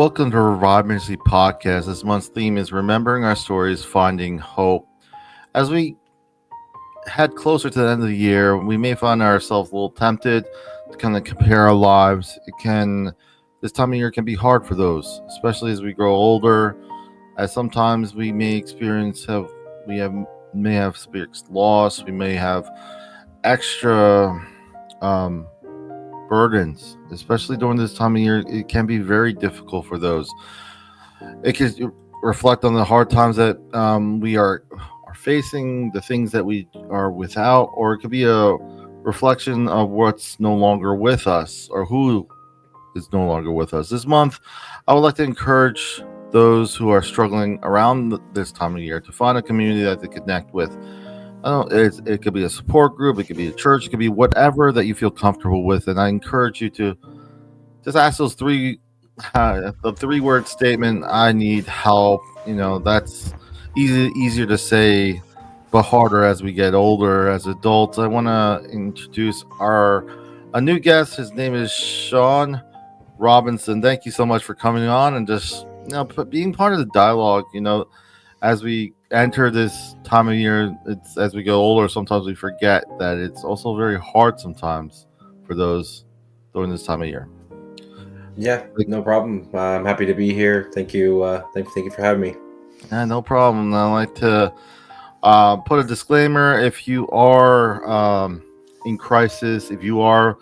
Welcome to Revive Ministries Podcast. This month's theme is remembering our stories, finding hope. As we head closer to the end of the year, we may find ourselves a little tempted to kind of compare our lives. This time of year can be hard for those, especially as we grow older, as sometimes we may may have experienced loss, we may have extra burdens, especially during this time of year. It can be very difficult for those. It can reflect on the hard times that we are facing, the things that we are without, or it could be a reflection of what's no longer with us or who is no longer with us. This month, I would like to encourage those who are struggling around this time of year to find a community that they connect with. It could be a support group, it could be a church, it could be whatever that you feel comfortable with. And I encourage you to just ask those the 3-word statement, I need help. That's easier to say, but harder as we get older, as adults. I want to introduce a new guest. His name is Sean Robinson. Thank you so much for coming on and just being part of the dialogue. As we enter this time of year, as we get older, sometimes we forget that it's also very hard sometimes for those during this time of year. Yeah, no problem. I'm happy to be here. Thank you. Thank you for having me. Yeah, no problem. I'd like to put a disclaimer. If you are in crisis, if you are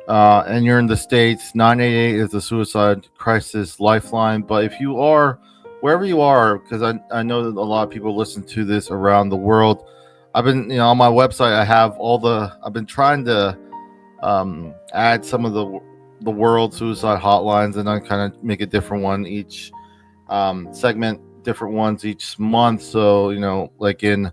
and you're in the States, 988 is the suicide crisis lifeline. But if you are wherever you are, because I know that a lot of people listen to this around the world. I've been, on my website, I've been trying to add some of the world suicide hotlines, and I kind of make a different one each segment, different ones each month. So, like in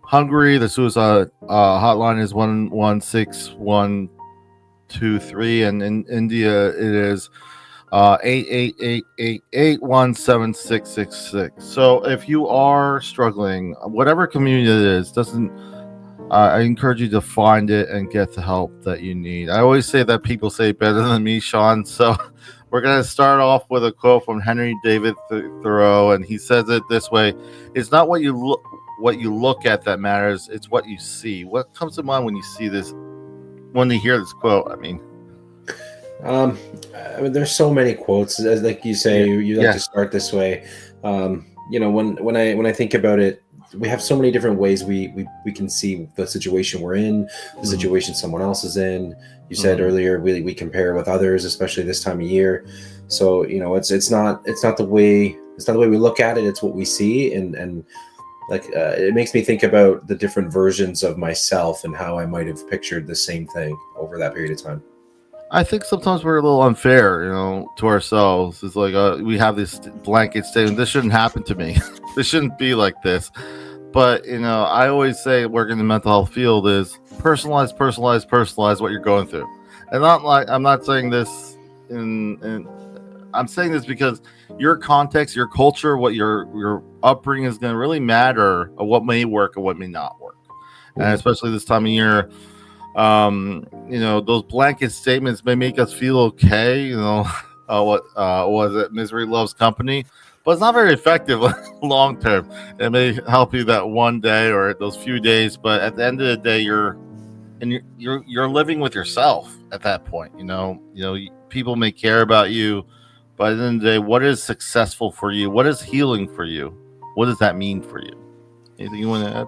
Hungary, the suicide hotline is 116123, and in India it is 88888817666. So if you are struggling, whatever community it is, I encourage you to find it and get the help that you need. I always say that people say it better than me, Sean. So we're going to start off with a quote from Henry David Thoreau, and he says it this way: "It's not what you look at that matters; it's what you see." What comes to mind when you see this? When you hear this quote, I mean, there's so many quotes. As like you say, you like to start this way. When I think about it, we have so many different ways we can see the situation we're in, the situation someone else is in. You said earlier, we compare with others, especially this time of year. So it's not the way we look at it. It's what we see, and it makes me think about the different versions of myself and how I might have pictured the same thing over that period of time. I think sometimes we're a little unfair, to ourselves. It's like we have this blanket statement: this shouldn't happen to me. This shouldn't be like this. But I always say, working in the mental health field is personalize what you're going through. And I'm not saying this I'm saying this because your context, your culture, what your upbringing is going to really matter of what may work and what may not work. And especially this time of year, those blanket statements may make us feel okay. What was it? Misery loves company, but it's not very effective long term. It may help you that one day or those few days, but at the end of the day, you're living with yourself at that point. People may care about you, but at the end of the day, what is successful for you? What is healing for you? What does that mean for you? Anything you want to add?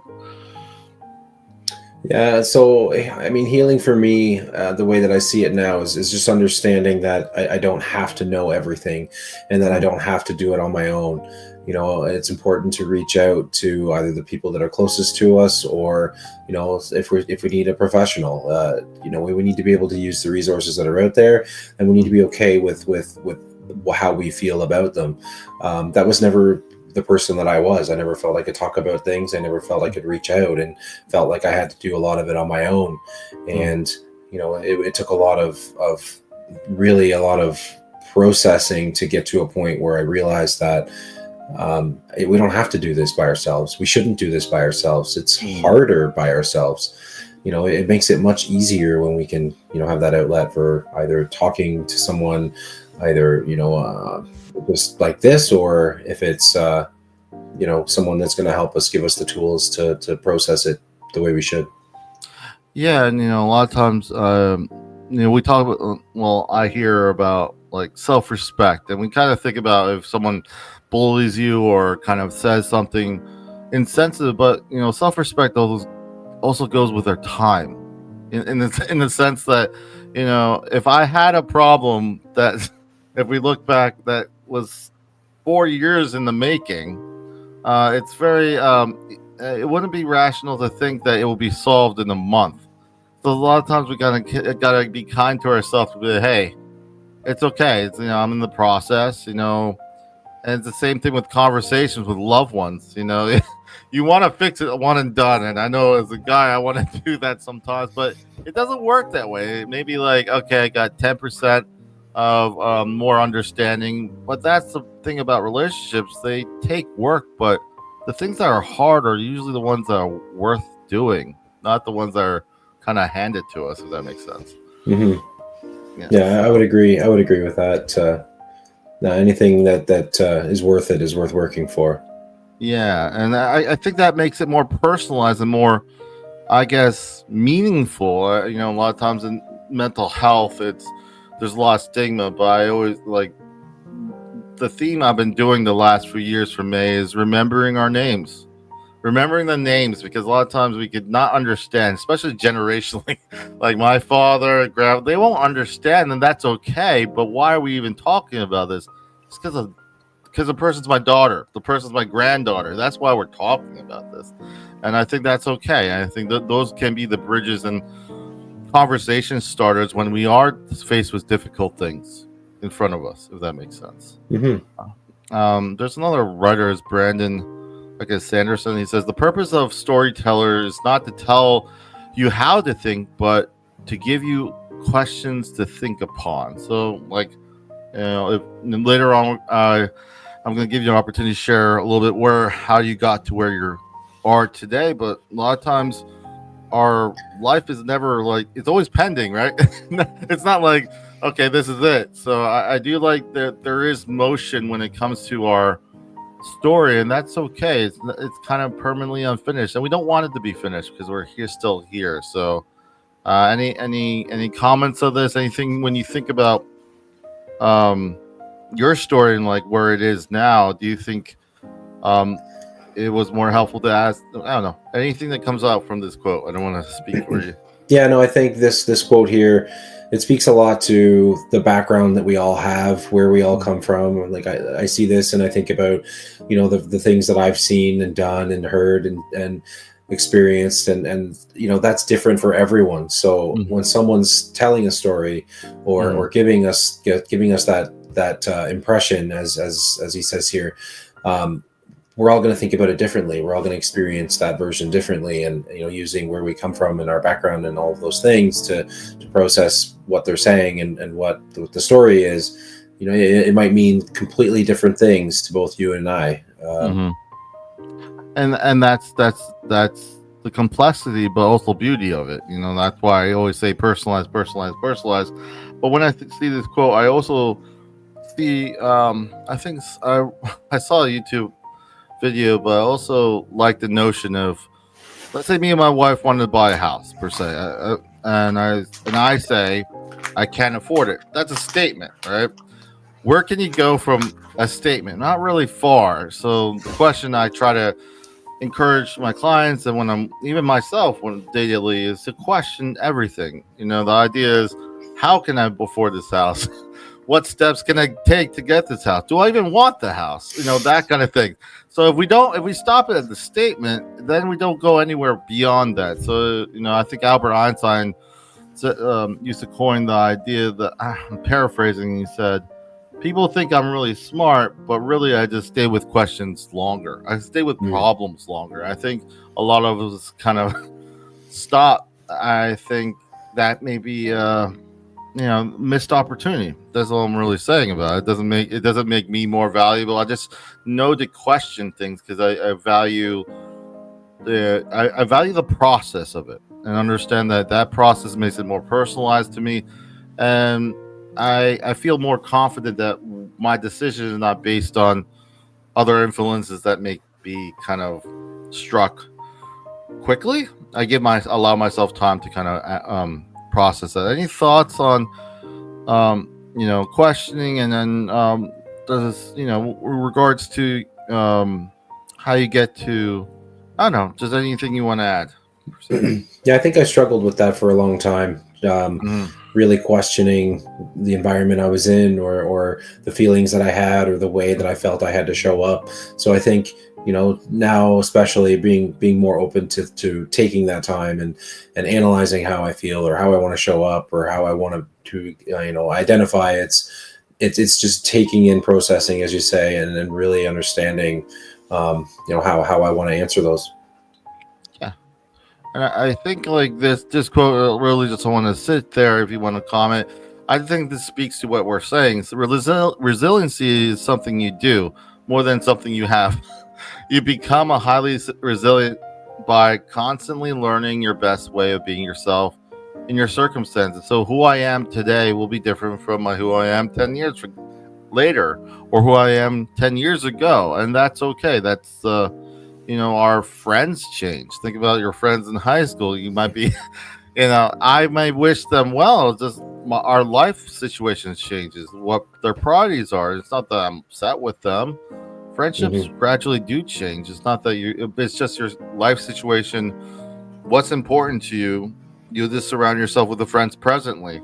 Yeah, so healing for me, the way that I see it now is just understanding that I don't have to know everything, and that I don't have to do it on my own. It's important to reach out to either the people that are closest to us, or if we need a professional. We need to be able to use the resources that are out there, and we need to be okay with how we feel about them. That was never the person that I was. I never felt I could talk about things. I never felt I could reach out, and felt like I had to do a lot of it on my own. And it took a lot of processing to get to a point where I realized that we don't have to do this by ourselves. We shouldn't do this by ourselves. It's harder by ourselves. it makes it much easier when we can, have that outlet for either talking to someone, either, just like this, or if it's, someone that's going to help us, give us the tools to process it the way we should. Yeah, and a lot of times, we talk about. Well, I hear about like self-respect, and we kind of think about if someone bullies you or kind of says something insensitive, but self-respect also goes with their time, in the sense that if I had a problem that, if we look back, that was 4 years in the making, it's very it wouldn't be rational to think that it will be solved in a month. So a lot of times we gotta be kind to ourselves. To be like, hey, it's okay. It's I'm in the process. And it's the same thing with conversations with loved ones. You want to fix it one and done. And I know as a guy, I want to do that sometimes, but it doesn't work that way. It may be like, okay, I got 10% of more understanding, but that's the thing about relationships. They take work, but the things that are hard are usually the ones that are worth doing, not the ones that are kind of handed to us, if that makes sense. Mm-hmm. Yeah, I would agree. I would agree with that. Anything that is worth it is worth working for. Yeah, and I think that makes it more personalized and more, I guess, meaningful. A lot of times in mental health, there's a lot of stigma, but I always like the theme I've been doing the last few years for May is remembering our names. Remembering the names, because a lot of times we could not understand, especially generationally. Like my father, they won't understand, and that's okay. But why are we even talking about this? It's because the person's my daughter, the person's my granddaughter. That's why we're talking about this, and I think that's okay. I think that those can be the bridges and conversation starters when we are faced with difficult things in front of us, if that makes sense. Mm-hmm. There's another writer, is Brandon, I guess, Sanderson. He says the purpose of storyteller is not to tell you how to think, but to give you questions to think upon. So, like, if later on, I'm going to give you an opportunity to share a little bit how you got to where you are today. But a lot of times, our life is never like, it's always pending, right? It's not like, okay, this is it. So I do like that there is motion when it comes to our story, and that's okay. It's kind of permanently unfinished, and we don't want it to be finished because we're still here. So any comments of this, anything when you think about your story and like where it is now, do you think it was more helpful to ask, I don't know, anything that comes out from this quote? I don't want to speak for you. Yeah, no, I think this quote here, it speaks a lot to the background that we all have, where we all come from. Like I see this and I think about, the things that I've seen and done and heard and experienced, and that's different for everyone. So when someone's telling a story or giving us that impression, as he says here, we're all going to think about it differently. We're all going to experience that version differently, and using where we come from and our background and all of those things to process what they're saying and what the story is. It might mean completely different things to both you and I. And that's the complexity, but also beauty of it. That's why I always say personalize. But when I see this quote, I also see, I think I saw a YouTube video, but I also like the notion of, let's say me and my wife wanted to buy a house per se, and I say I can't afford it. That's a statement, right? Where can you go from a statement? Not really far. So the question I try to encourage my clients, and when I'm even myself when daily, is to question everything. The idea is, how can I afford this house? What steps can I take to get this house? Do I even want the house? That kind of thing. So if we stop it at the statement, then we don't go anywhere beyond that. So, I think Albert Einstein used to coin the idea that, I'm paraphrasing, he said, people think I'm really smart, but really I just stay with questions longer. I stay with problems longer. I think a lot of us kind of stop. I think that may be missed opportunity. That's all I'm really saying about it. It doesn't make me more valuable. I just know to question things because I value I value the process of it and understand that that process makes it more personalized to me, and I feel more confident that my decision is not based on other influences that may be kind of struck quickly. I allow myself time to kind of process that. Any thoughts on questioning, and then does regards to how you get to, I don't know, just anything you want to add per se? Yeah, I think I struggled with that for a long time. Mhm. Really questioning the environment I was in, or the feelings that I had, or the way that I felt I had to show up. So I think, now, especially being more open to taking that time and analyzing how I feel, or how I want to show up, or how I want to identify. It's just taking in, processing, as you say, and then really understanding how I want to answer those. Yeah. And I think like this quote really just want to sit there if you want to comment. I think this speaks to what we're saying. So resiliency is something you do more than something you have. You become a highly resilient by constantly learning your best way of being yourself in your circumstances. So who I am today will be different from who I am 10 years later, or who I am 10 years ago. And that's okay. That's, our friends change. Think about your friends in high school. You might be, I might wish them well. Just our life situations changes, what their priorities are. It's not that I'm upset with them. Friendships Hmm. gradually do change. It's not that it's just your life situation. What's important to you? You just surround yourself with the friends presently,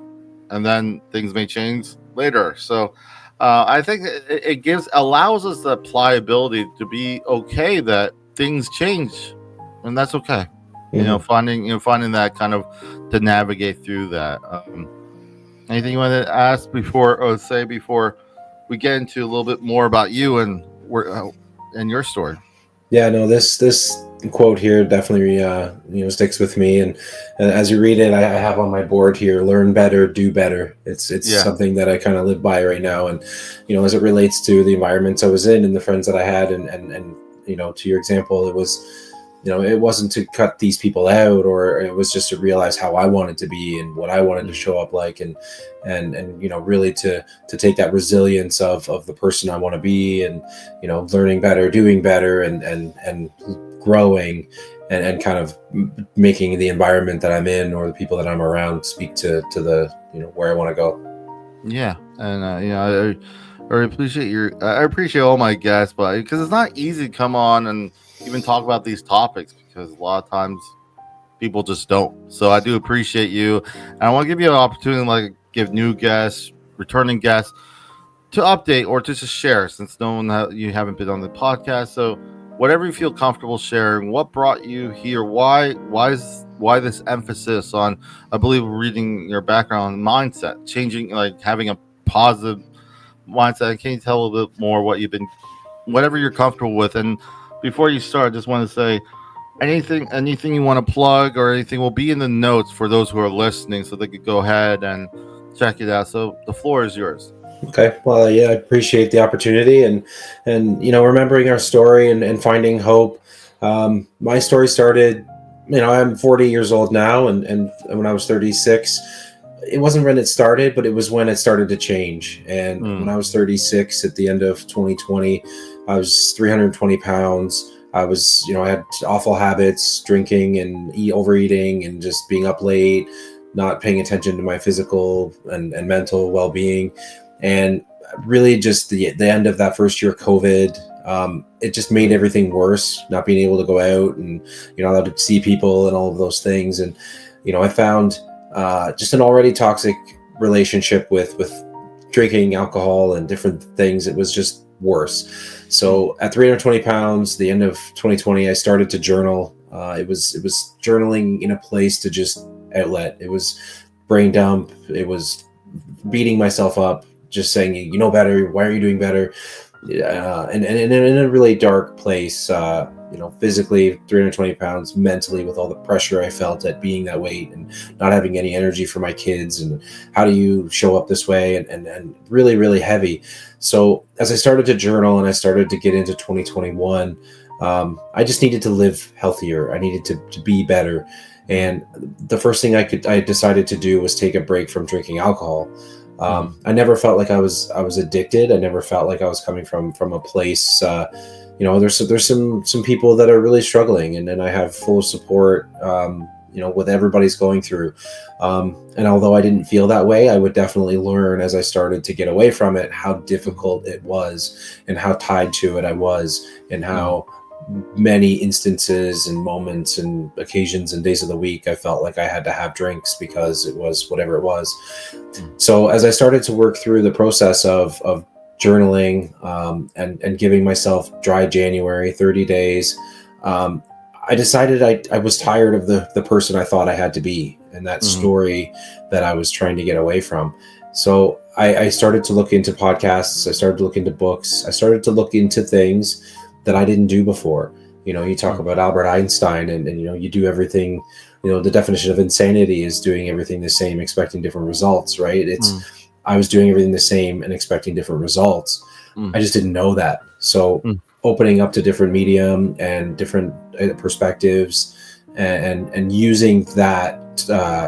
and then things may change later. So, I think it allows us the pliability to be okay that things change, and that's okay. Hmm. Finding that kind of to navigate through that. Anything you want to ask before, or say before we get into a little bit more about you and and your story? Yeah, no, this quote here definitely sticks with me, and as you read it, I have on my board here: learn better, do better. It's Yeah. something that I kind of live by right now, and as it relates to the environments I was in and the friends that I had, and to your example, it was, it wasn't to cut these people out, or it was just to realize how I wanted to be and what I wanted to Mm. show up like, and really to take that resilience of the person I want to be, and learning better, doing better, and growing, and kind of making the environment that I'm in, or the people that I'm around, speak to the where I want to go. Yeah, and I appreciate I appreciate all my guests, but because it's not easy to come on and even talk about these topics, because a lot of times people just don't. So I do appreciate you, and I want to give you an opportunity, like give new guests, returning guests, to update or to just share, since you haven't been on the podcast. So whatever you feel comfortable sharing, what brought you here, why this emphasis on, I believe, reading your background, mindset changing, like having a positive mindset. Can you tell a little bit more what you've been, whatever you're comfortable with? And before you start, I just want to say, anything you want to plug, or anything will be in the notes for those who are listening, so they could go ahead and check it out. So the floor is yours. Okay. Well, yeah, I appreciate the opportunity, and remembering our story, and finding hope. My story started, I'm 40 years old now, and when I was 36, it wasn't when it started, but it was when it started to change. And when Mm. I was 36 at the end of 2020, I was 320 pounds. I was, I had awful habits, drinking and overeating, and just being up late, not paying attention to my physical and mental well-being. And really just the end of that first year of COVID, it just made everything worse, not being able to go out and, allowed to see people and all of those things. And, I found just an already toxic relationship with drinking alcohol and different things. It was just worse. Mm. So at 320 pounds, the end of 2020, I started to journal. It was journaling in a place to just outlet. It was brain dump. It was beating myself up, just saying, better. Why are you doing better? And in a really dark place, physically 320 pounds, mentally with all the pressure I felt at being that weight and not having any energy for my kids. And how do you show up this way? And really, really heavy. So as I started to journal and I started to get into 2021, I just needed to live healthier. I needed to be better. And the first thing I decided to do was take a break from drinking alcohol. I never felt like I was addicted. I never felt like I was coming from a place. There's some people that are really struggling, and then I have full support. With everybody's going through. And although I didn't feel that way, I would definitely learn as I started to get away from it how difficult it was, and how tied to it I was, and how many instances and moments and occasions and days of the week I felt like I had to have drinks because it was whatever it was. So as I started to work through the process of journaling, and giving myself dry January, 30 days, I decided I was tired of the person I thought I had to be, and that story that I was trying to get away from. So I started to look into podcasts. I started to look into books. I started to look into things that I didn't do before. You talk about Albert Einstein, and you do everything. The definition of insanity is doing everything the same, expecting different results, right? I was doing everything the same and expecting different results. I just didn't know that. So opening up to different medium and different perspectives, and using that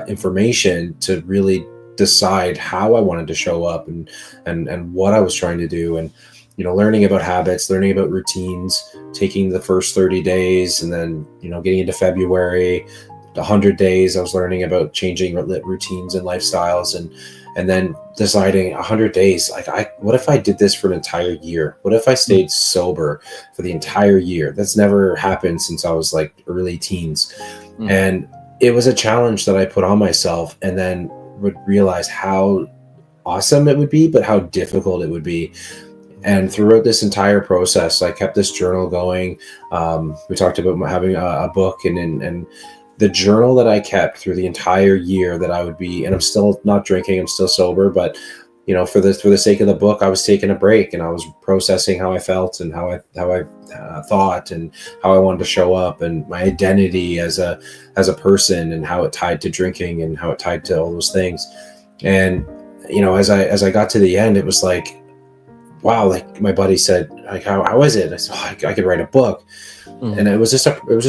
information to really decide how I wanted to show up, and what I was trying to do, and learning about habits, learning about routines, taking the first 30 days, and then getting into February, 100 days, I was learning about changing routines and lifestyles, and then deciding 100 days, what if I did this for an entire year? What if I stayed sober for the entire year? That's never happened since I was like early teens. And it was a challenge that I put on myself, and then would realize how awesome it would be, but how difficult it would be. And throughout this entire process, I kept this journal going. We talked about having a book, and the journal that I kept through the entire year that I would be, and I'm still not drinking, I'm still sober, but for the sake of the book, I was taking a break, and I was processing how I felt, and how I thought, and how I wanted to show up, and my identity as a person, and how it tied to drinking, and how it tied to all those things. And as I got to the end, it was like, wow, like my buddy said, like, how is it? I said, I could write a book. And it was just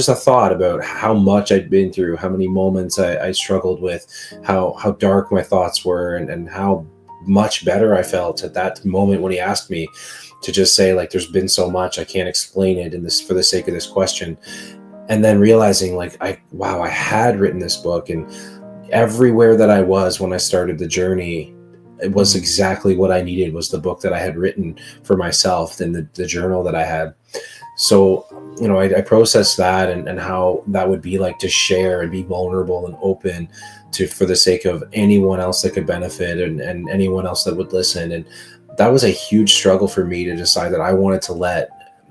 a thought about how much I'd been through, how many moments I struggled with, how dark my thoughts were, and how much better I felt at that moment when he asked me to just say, like, there's been so much, I can't explain it in this for the sake of this question. And then realizing, like, I had written this book, and everywhere that I was when I started the journey, it was exactly what I needed, was the book that I had written for myself, and the journal that I had. So, I processed that, and how that would be like to share and be vulnerable and open for the sake of anyone else that could benefit, and anyone else that would listen. And that was a huge struggle for me to decide that I wanted to let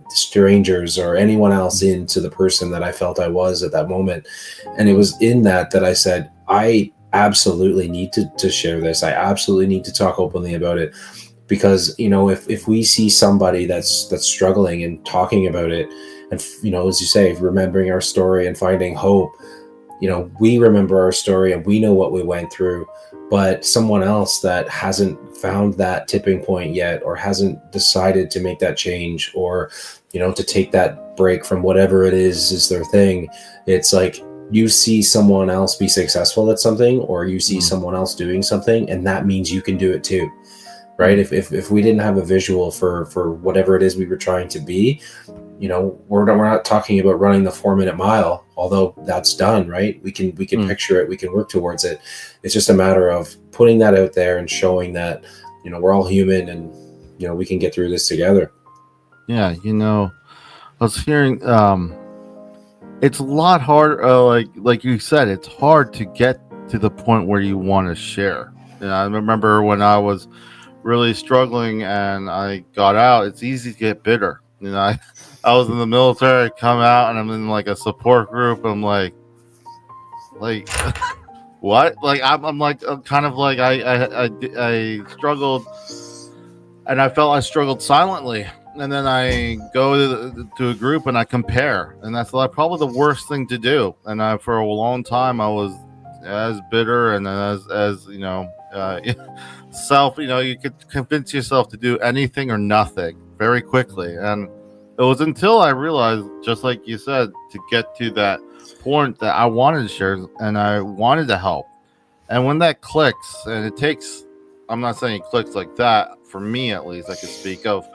strangers or anyone else into the person that I felt I was at that moment. And it was in that I said, I absolutely need to share this. I absolutely need to talk openly about it. Because, if we see somebody that's struggling and talking about it, and, as you say, remembering our story and finding hope, we remember our story and we know what we went through, but someone else that hasn't found that tipping point yet, or hasn't decided to make that change, or, to take that break from whatever it is their thing. It's like, you see someone else be successful at something, or you see someone else doing something, and that means you can do it too. Right? If we didn't have a visual for whatever it is we were trying to be, we're not talking about running the 4-minute mile, although that's done, right? We can picture it, we can work towards it. It's just a matter of putting that out there and showing that, we're all human, and, we can get through this together. Yeah. I was hearing, it's a lot harder. Like you said, it's hard to get to the point where you want to share. I remember when I was really struggling and I got out, it's easy to get bitter. I was in the military, come out, and I'm in like a support group. I'm like what? Like I'm like kind of like I struggled, and I felt I struggled silently. And then I go to a group and I compare, and that's like probably the worst thing to do. And for a long time I was as bitter, and as self, you could convince yourself to do anything or nothing very quickly. And It was until I realized, just like you said, to get to that point that I wanted to share and I wanted to help. And when that clicks, and it takes, I'm not saying it clicks like that for me at least. I could speak of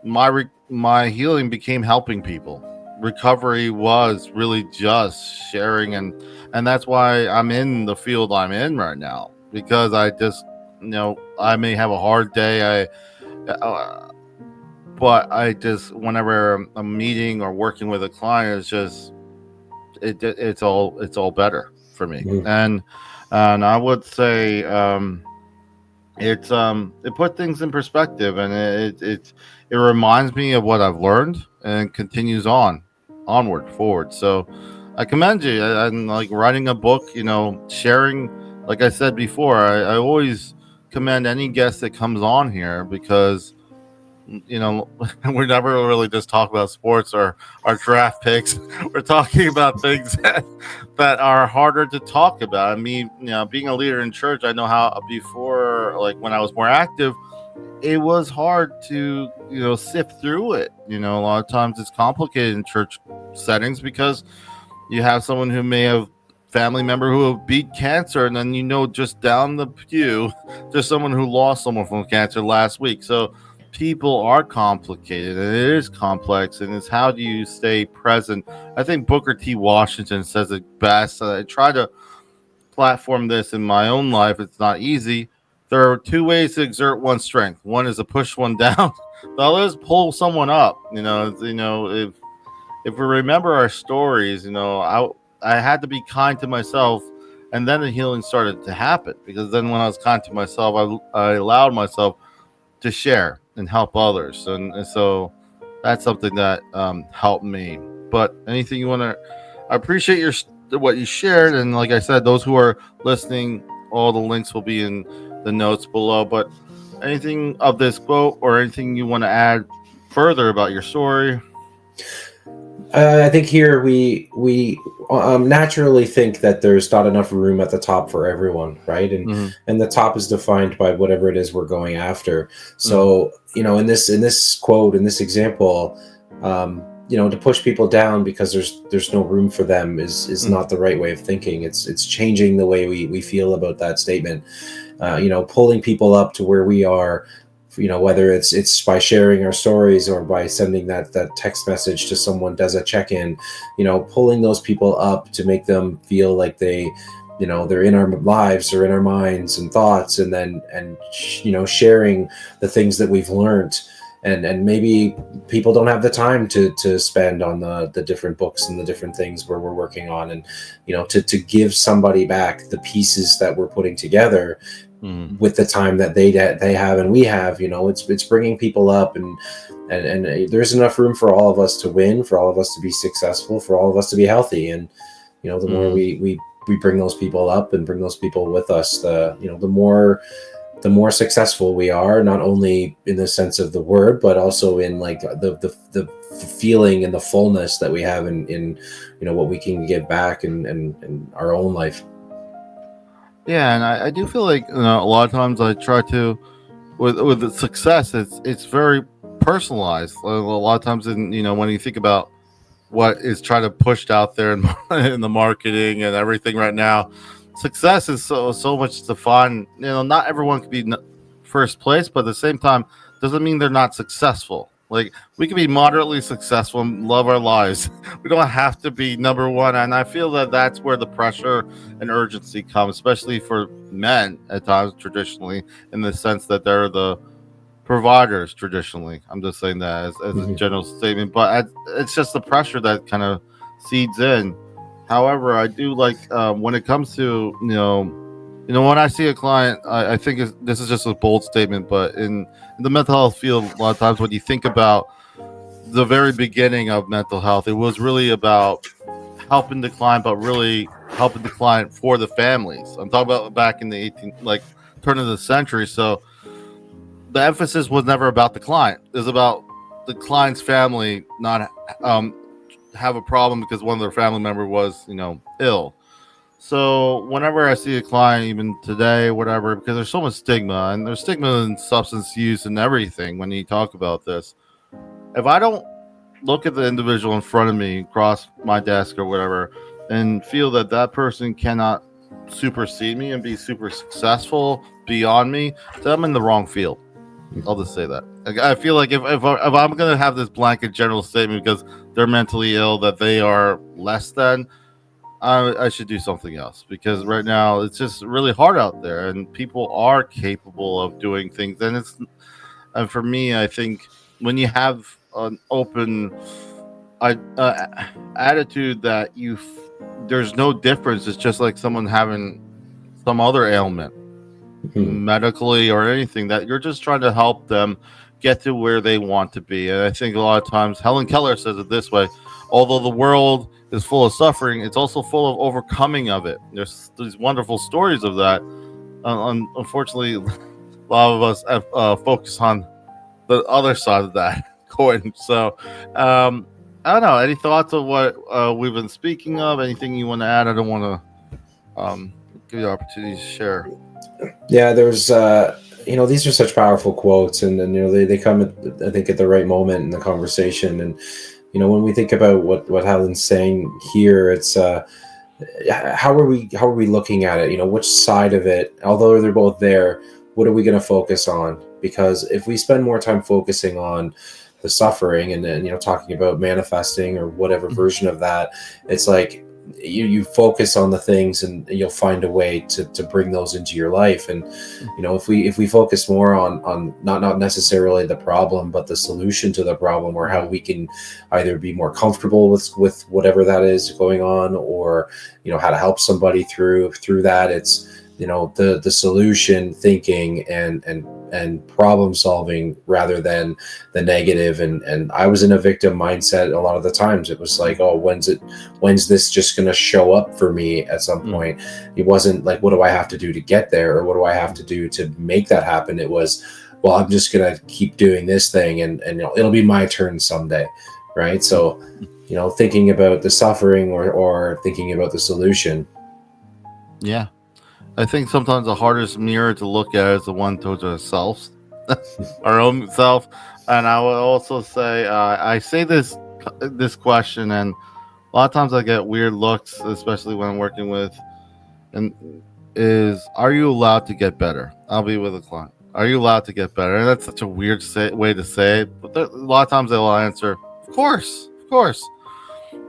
my healing became helping people. Recovery was really just sharing, and that's why I'm in the field I'm in right now, because I just, I may have a hard day. But I just, whenever I'm meeting or working with a client, it's just it's all better for me. Mhm. And I would say it put things in perspective, and it reminds me of what I've learned and continues onward forward. So I commend you. And like writing a book, sharing, like I said before, I always commend any guest that comes on here, because we never really just talk about sports or our draft picks. We're talking about things that are harder to talk about. I mean, being a leader in church, I know how before, like when I was more active, it was hard to, sift through it. A lot of times it's complicated in church settings, because you have someone who may have family member who have beat cancer, and then just down the pew there's someone who lost someone from cancer last week. So people are complicated, and it is complex, and it's how do you stay present. I think Booker T. Washington says it best. I try to platform this in my own life. It's not easy. There are two ways to exert one's strength. One is to push one down. The other is pull someone up. If we remember our stories, I had to be kind to myself, and then the healing started to happen, because then when I was kind to myself, I allowed myself to share and help others, and so that's something that helped me. But anything you want to, I appreciate what you shared, and like I said, those who are listening, all the links will be in the notes below. But anything of this quote or anything you want to add further about your story? I think here we naturally think that there's not enough room at the top for everyone, right? And Mm-hmm. and the top is defined by whatever it is we're going after. So in this quote, in this example, to push people down because there's no room for them is not the right way of thinking. It's changing the way we feel about that statement. Pulling people up to where we are, whether it's by sharing our stories or by sending that text message to someone, does a check-in, pulling those people up to make them feel like they're in our lives or in our minds and thoughts, and then sharing the things that we've learned. And maybe people don't have the time to spend on the different books and the different things where we're working on, and to give somebody back the pieces that we're putting together with the time that they have and we have. It's bringing people up, and there's enough room for all of us to win, for all of us to be successful, for all of us to be healthy. And the more we bring those people up and bring those people with us, the more successful we are, not only in the sense of the word, but also in like the feeling and the fullness that we have in what we can give back in our own life. Yeah, and I do feel like, a lot of times I try to, with the success, it's very personalized. A lot of times, when you think about what is trying to pushed out there in the marketing and everything right now, success is so much defined. Not everyone could be first place, but at the same time, doesn't mean they're not successful. Like, we can be moderately successful and love our lives. We don't have to be number one. And I feel that that's where the pressure and urgency comes, especially for men at times, traditionally, in the sense that they're the providers traditionally. I'm just saying that as a general statement, but it's just the pressure that kind of seeds in. However, I do like, when it comes to, when I see a client, I think this is just a bold statement, but in the mental health field, a lot of times when you think about the very beginning of mental health, it was really about helping the client, but really helping the client for the families. I'm talking about back in the turn of the century. So the emphasis was never about the client. It was about the client's family not have a problem because one of their family member was, ill. So whenever I see a client, even today, whatever, because there's so much stigma, and there's stigma in substance use and everything when you talk about this. If I don't look at the individual in front of me, across my desk or whatever, and feel that that person cannot supersede me and be super successful beyond me, then I'm in the wrong field. I'll just say that. I feel like if I'm going to have this blanket general statement because they're mentally ill, that they are less than, I should do something else, because right now it's just really hard out there and people are capable of doing things. And for me, I think when you have an open attitude that there's no difference, it's just like someone having some other ailment, medically or anything, that you're just trying to help them get to where they want to be. And I think a lot of times Helen Keller says it this way: although the world is full of suffering, it's also full of overcoming of it. There's these wonderful stories of that. Unfortunately, a lot of us focus on the other side of that coin. So I don't know, any thoughts of what we've been speaking of? Anything you want to add? I don't want to give you the opportunity to share. Yeah, there's these are such powerful quotes, and they come I think at the right moment in the conversation. And when we think about what Helen's saying here, it's how are we looking at it? Which side of it, although they're both there, what are we going to focus on? Because if we spend more time focusing on the suffering and then talking about manifesting or whatever version of that, it's like you focus on the things and you'll find a way to bring those into your life. And if we focus more on not necessarily the problem but the solution to the problem, or how we can either be more comfortable with whatever that is going on, or how to help somebody through that, it's the solution thinking and problem solving rather than the negative. And I was in a victim mindset a lot of the times. It was like, oh, when's this just going to show up for me at some point? It wasn't like, what do I have to do to get there, or what do I have to do to make that happen? It was, well, I'm just going to keep doing this thing and it'll be my turn someday. Right. So, thinking about the suffering or thinking about the solution. Yeah. I think sometimes the hardest mirror to look at is the one towards ourselves, our own self. And I would also say, I say this question, and a lot of times I get weird looks, especially when I'm working with, and are you allowed to get better? I'll be with a client. Are you allowed to get better? And that's such a weird way to say it, but a lot of times they will answer, of course.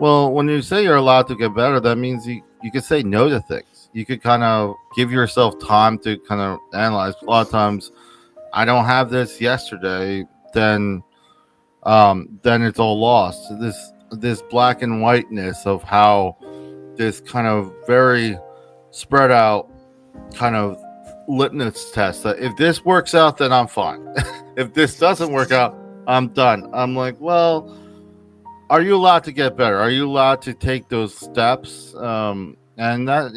Well, when you say you're allowed to get better, that means you could say no to things. You could kind of give yourself time to kind of analyze. A lot of times, I don't have this yesterday, then it's all lost. This black and whiteness of how this kind of very spread out kind of litmus test, that if this works out, then I'm fine. If this doesn't work out, I'm done. I'm like, well, are you allowed to get better? Are you allowed to take those steps? And that,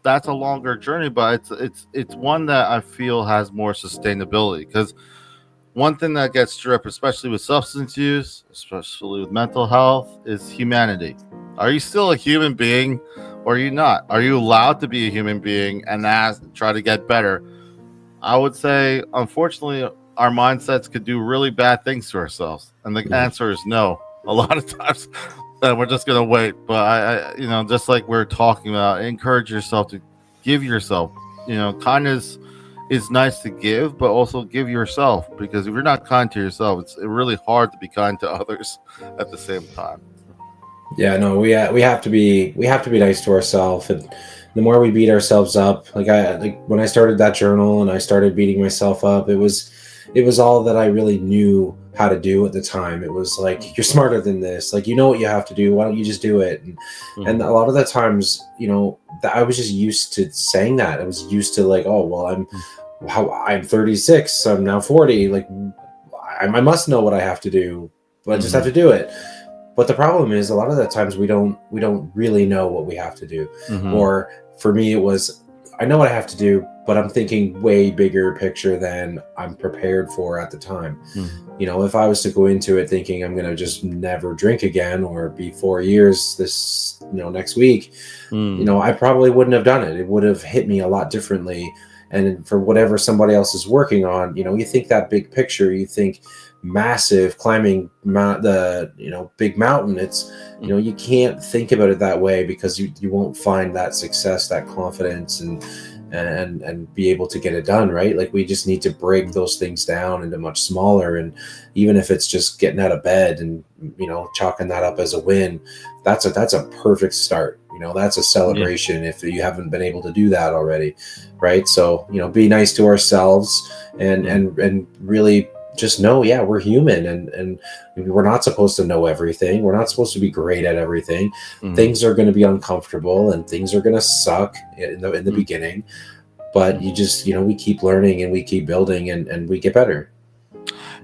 that's a longer journey, but it's one that I feel has more sustainability. Because one thing that gets stripped, especially with substance use, especially with mental health, is humanity. Are you still a human being, or are you not? Are you allowed to be a human being and try to get better? I would say, unfortunately, our mindsets could do really bad things to ourselves, and the answer is no. A lot of times, we're just gonna wait. But I just like we're talking about, encourage yourself to give yourself. Kindness is nice to give, but also give yourself, because if you're not kind to yourself, it's really hard to be kind to others at the same time. Yeah, no, we have to be nice to ourselves, and the more we beat ourselves up, like when I started that journal and I started beating myself up, it was all that I really knew how to do at the time. It was like, you're smarter than this. Like, what you have to do. Why don't you just do it? And a lot of the times, I was just used to saying that. I was used to like, oh, well, I'm 36. So I'm now 40. Like, I must know what I have to do, but I just have to do it. But the problem is, a lot of the times we don't really know what we have to do. Or for me, it was, I know what I have to do, but I'm thinking way bigger picture than I'm prepared for at the time. If I was to go into it thinking I'm going to just never drink again, or be 4 years this, next week, I probably wouldn't have done it. It would have hit me a lot differently. And for whatever somebody else is working on, you think that big picture, you think massive climbing the big mountain. It's you can't think about it that way, because you won't find that success, that confidence, and be able to get it done, right? Like, we just need to break those things down into much smaller, and even if it's just getting out of bed and chalking that up as a win, that's a perfect start. That's a Yeah. celebration if you haven't been able to do that already, right? So be nice to ourselves, and really just know, yeah, we're human, and we're not supposed to know everything. We're not supposed to be great at everything. Mm-hmm. Things are going to be uncomfortable, and things are going to suck in the beginning, but you just we keep learning, and we keep building, and we get better.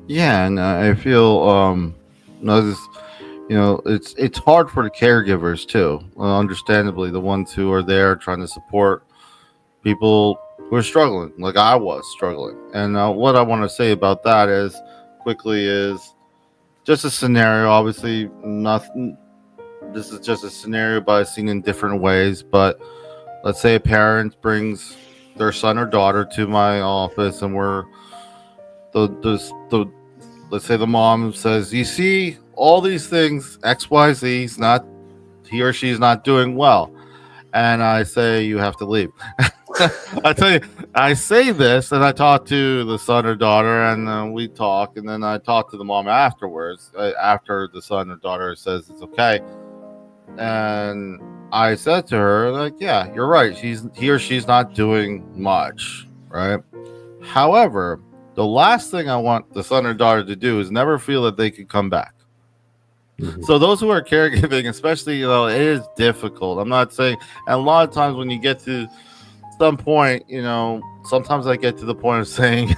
Yeah, and I feel no, it's hard for the caregivers too. Understandably, the ones who are there trying to support people who are struggling, like I was struggling. And what I want to say about that is quickly is just a scenario. Obviously, nothing. This is just a scenario, but I've seen in different ways. But let's say a parent brings their son or daughter to my office, and we're the let's say the mom says, "You see all these things X Y Z. He or she's not doing well," and I say you have to leave. I tell you, I say this, and I talk to the son or daughter, and we talk, and then I talk to the mom afterwards. After the son or daughter says it's okay, and I said to her, like, "Yeah, you're right. He or she's not doing much, right? However, the last thing I want the son or daughter to do is never feel that they could come back." Mhm. So those who are caregiving, especially, it is difficult. I'm not saying, and a lot of times when you get to some point, sometimes I get to the point of saying,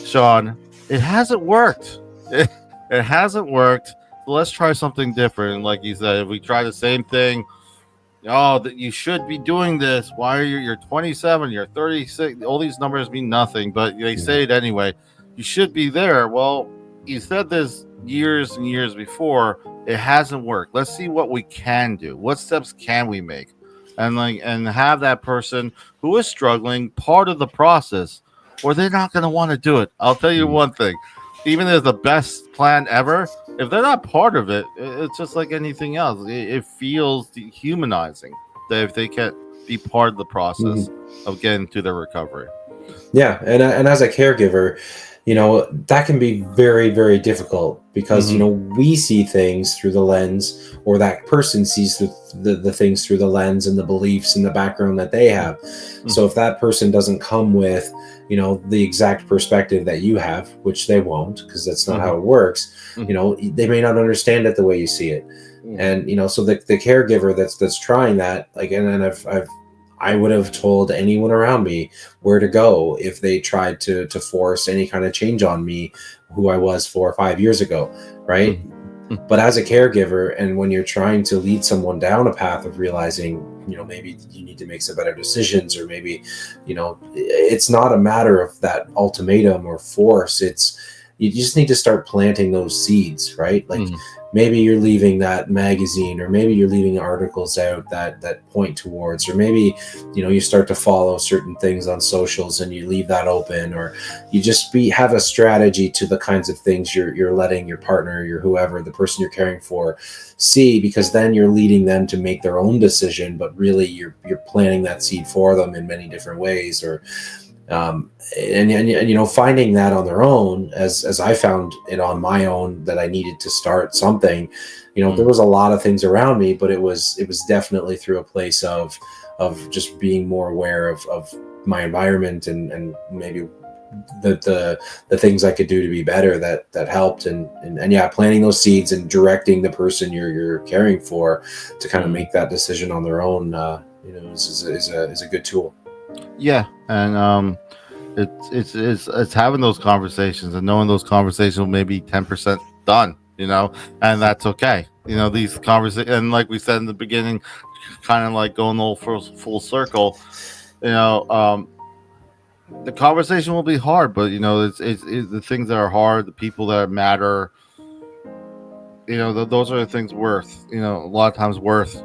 Sean, it hasn't worked. It hasn't worked. So let's try something different. And like you said, if we try the same thing, that you should be doing this. Why are you're 27, you're 36, all these numbers mean nothing, but they say it anyway. You should be there. Well, you said this years and years before. It hasn't worked. Let's see what we can do. What steps can we make? And have that person who is struggling part of the process, or they're not going to want to do it. I'll tell you Mhm. one thing. Even if the best plan ever, if they're not part of it, it's just like anything else. It feels dehumanizing that if they can't be part of the process Mhm. of getting to their recovery. Yeah, and as a caregiver, that can be very, very difficult, because Mm-hmm. we see things through the lens, or that person sees the things through the lens and the beliefs and the background that they have. So if that person doesn't come with the exact perspective that you have, which they won't, because that's not Mm-hmm. how it works, Mm-hmm. they may not understand it the way you see it. Mm-hmm. And so the caregiver that's trying that, like, and I would have told anyone around me where to go if they tried to force any kind of change on me, who I was 4 or 5 years ago, right? Mm-hmm. But as a caregiver, and when you're trying to lead someone down a path of realizing, maybe you need to make some better decisions, or maybe, it's not a matter of that ultimatum or force. It's, you just need to start planting those seeds, right? Like, Mm-hmm. maybe you're leaving that magazine, or maybe you're leaving articles out that point towards, or maybe you start to follow certain things on socials and you leave that open, or you just have a strategy to the kinds of things you're letting your partner, your whoever, the person you're caring for, see, because then you're leading them to make their own decision, but really you're planting that seed for them in many different ways. Or and finding that on their own, as I found it on my own, that I needed to start something. There was a lot of things around me, but it was definitely through a place of just being more aware of my environment, and maybe the things I could do to be better, that helped. And yeah, planting those seeds and directing the person you're caring for to kind of make that decision on their own, is a good tool. Yeah, and it's having those conversations and knowing those conversations will maybe 10% done, and that's okay. These conversations, and like we said in the beginning, kind of like going the whole full circle. You know, um, the conversation will be hard, but it's the things that are hard, the people that matter. Those are the things worth. A lot of times worth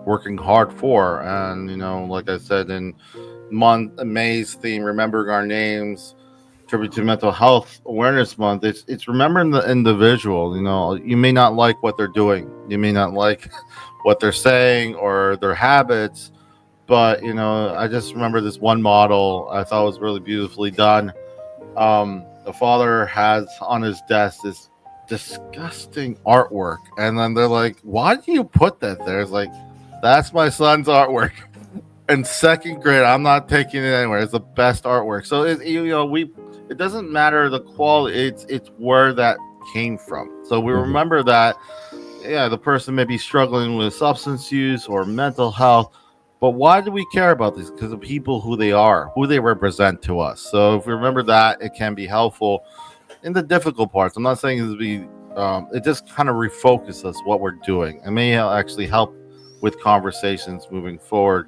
working hard for, and like I said in May's theme, remembering our names. tribute to Mental Health Awareness Month. It's remembering the individual. You may not like what they're doing, you may not like what they're saying or their habits, but I just remember this one model I thought was really beautifully done. The father has on his desk this disgusting artwork, and then they're like, "Why do you put that there?" It's like, "That's my son's artwork." In second grade, I'm not taking it anywhere. It's the best artwork. So it doesn't matter the quality. It's where that came from. So we remember that. Yeah, the person may be struggling with substance use or mental health, but why do we care about this? Because of people who they are, who they represent to us. So if we remember that, it can be helpful in the difficult parts. I'm not saying it just kind of refocuses us what we're doing. It may actually help with conversations moving forward.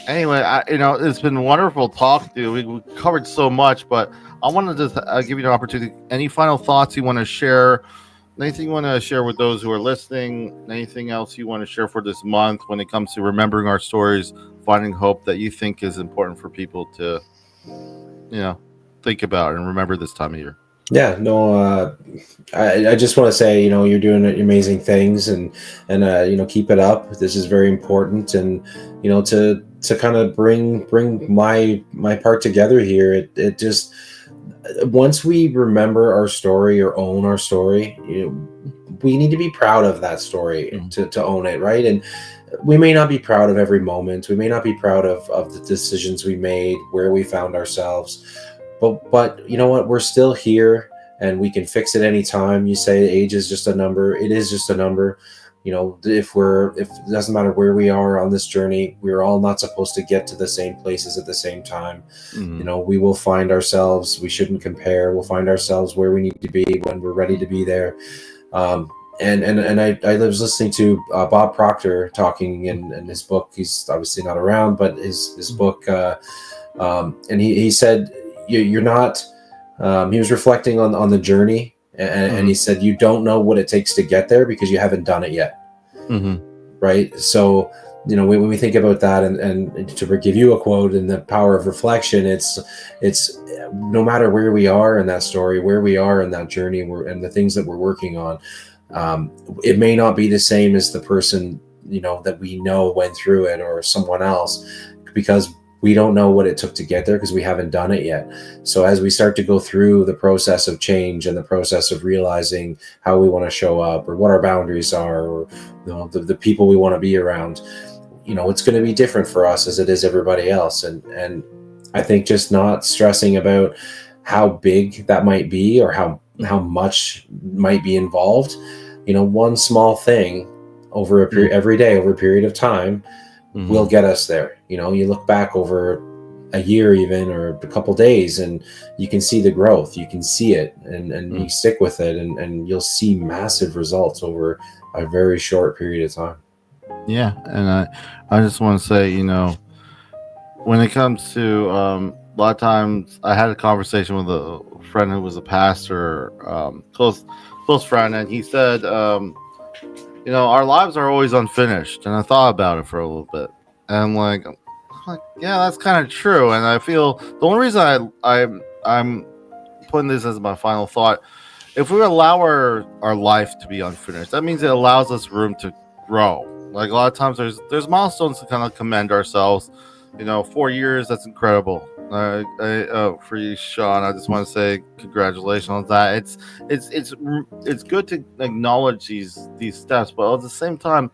Anyway, it's been wonderful talking to you. We covered so much, but I want to just give you an opportunity. Any final thoughts you want to share? Anything you want to share with those who are listening? Anything else you want to share for this month when it comes to remembering our stories, finding hope that you think is important for people to, think about and remember this time of year? Yeah, no, I just want to say, you're doing amazing things, and keep it up. This is very important, and to kind of bring my part together here. It just, once we remember our story or own our story, we need to be proud of that story to own it, right? And we may not be proud of every moment. We may not be proud of the decisions we made, where we found ourselves. But you know what? We're still here, and we can fix it anytime. You say age is just a number. It is just a number. If it doesn't matter where we are on this journey, we're all not supposed to get to the same places at the same time. We will find ourselves. We shouldn't compare. We'll find ourselves where we need to be when we're ready to be there. And I was listening to Bob Proctor talking in his book. He's obviously not around, but his book, and he said, you're not, he was reflecting on the journey, and he said, you don't know what it takes to get there because you haven't done it yet. Right. So, when we think about that, and to give you a quote, and the power of reflection, it's no matter where we are in that story, where we are in that journey, and the things that we're working on, it may not be the same as the person, that we know went through it, or someone else, because we don't know what it took to get there because we haven't done it yet. So as we start to go through the process of change and the process of realizing how we want to show up, or what our boundaries are, or the people we want to be around, it's going to be different for us as it is everybody else. And I think just not stressing about how big that might be, or how much might be involved. One small thing over every day, over a period of time, will get us there. You look back over a year even, or a couple days, and you can see the growth. You can see it, and you stick with it, and you'll see massive results over a very short period of time. Yeah, and I just want to say, when it comes to a lot of times, I had a conversation with a friend who was a pastor, close friend, and he said, our lives are always unfinished. And I thought about it for a little bit, and I'm like, yeah, that's kind of true. And I feel the only reason I'm putting this as my final thought, if we allow our life to be unfinished, that means it allows us room to grow. Like a lot of times there's milestones to kind of commend ourselves. 4 years, that's incredible. For you, Sean, I just want to say congratulations on that. It's good to acknowledge these steps, but at the same time,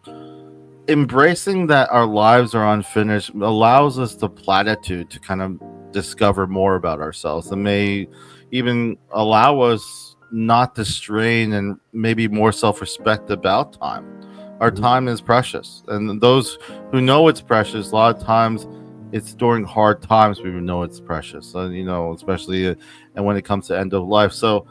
embracing that our lives are unfinished allows us the platitude to kind of discover more about ourselves, and may even allow us not to strain and maybe more self-respect about time. Our time is precious, and those who know it's precious, a lot of times it's during hard times we know it's precious. Especially and when it comes to end of life. So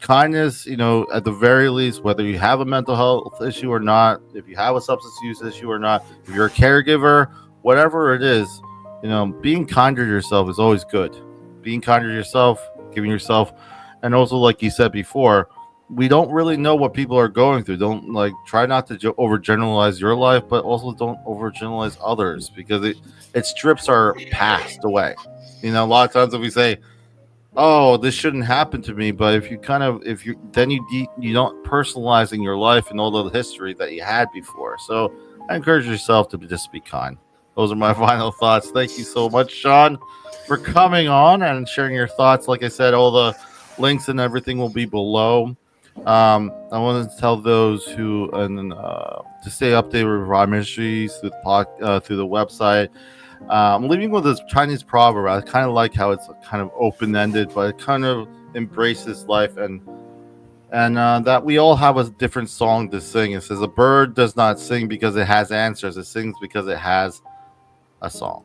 kindness, at the very least, whether you have a mental health issue or not, if you have a substance use issue or not, if you're a caregiver, whatever it is, being kinder to yourself is always good. Being kinder to yourself, giving yourself, and also, like you said before, we don't really know what people are going through. Don't like try not to overgeneralize your life, but also don't overgeneralize others, because it strips our past away. You know, a lot of times if we say, "Oh, this shouldn't happen to me," but if you then you don't personalizing your life and all the history that you had before. So I encourage yourself to just be kind. Those are my final thoughts. Thank you so much, Sean, for coming on and sharing your thoughts. Like I said, all the links and everything will be below. I want to tell those who to stay updated with Revive Ministries through through the website. I'm leaving with this Chinese proverb. I kind of like how it's kind of open ended, but it kind of embraces life, and that we all have a different song to sing. It says a bird does not sing because it has answers; it sings because it has a song.